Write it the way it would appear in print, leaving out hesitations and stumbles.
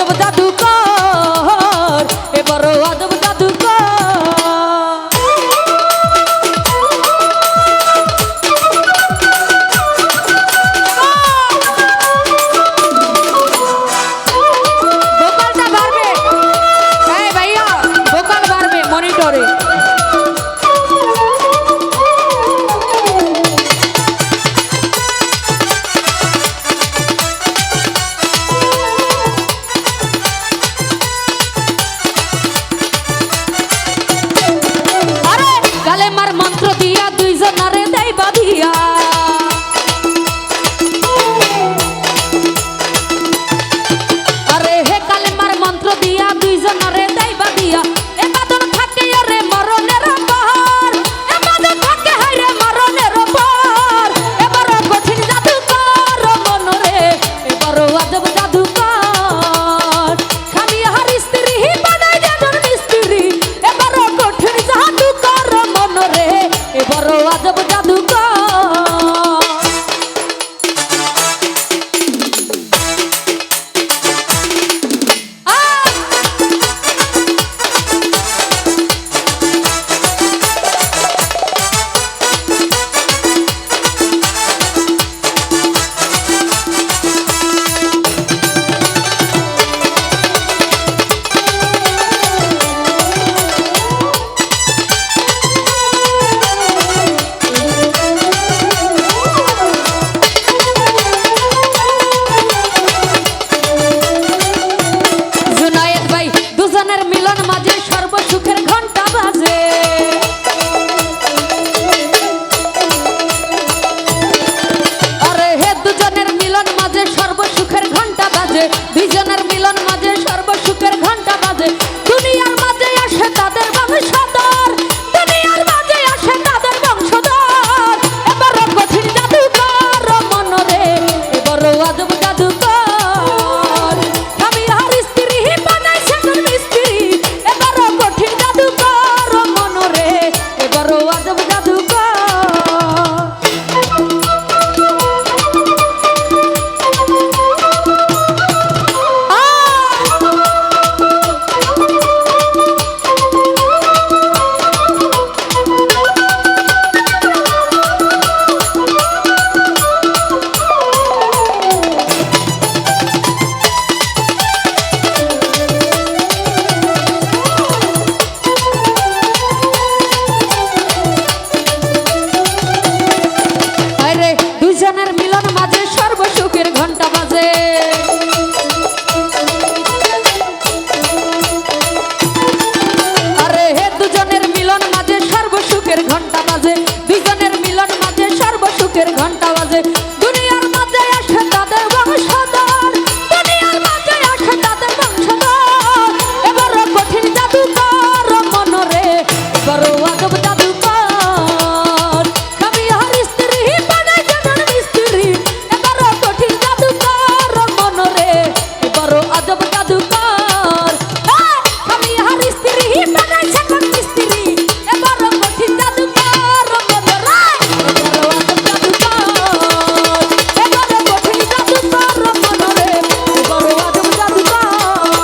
আজব জাদুকর, এ বড় আজব জাদুকর। ভোকালটা বাড়বে, এই ভাইয়া ভোকাল বাড়বে মনিটরে। কালেমার মন্ত্র দিয়া দুইজনারে দেই বাঁধিয়া, আরে হে কালেমার মন্ত্র দিয়া দুইজনারে দেই বাঁধিয়া। এ বাদন থাকে রে মরণের পর, এ বাদন থাকে হায়রে মরণের পর। এবার কঠিন জাদুকর মনরে, এবার আজব জাদুকর। স্বামী হার স্ত্রী বানাই যেজন মিস্ত্রি, এবার কঠিন জাদুকর মনরে, এবার আজব জাদুকর। দুজনের মিলন মাঝে সর্বসুখের ঘন্টা বাজে, আরে হে দুজনের মিলন মাঝে সর্বসুখের ঘন্টা বাজে, দুইজনের মিলন মাঝে সর্বসুখের ঘন্টা বাজে। দুনিয়ার মাঝে আসে তাদের বংশধর, দুনিয়ার মাঝে আসে তাদের বংশধর। এবার কঠিন জাদুকর মনরে, এবার আজব জাদুকর।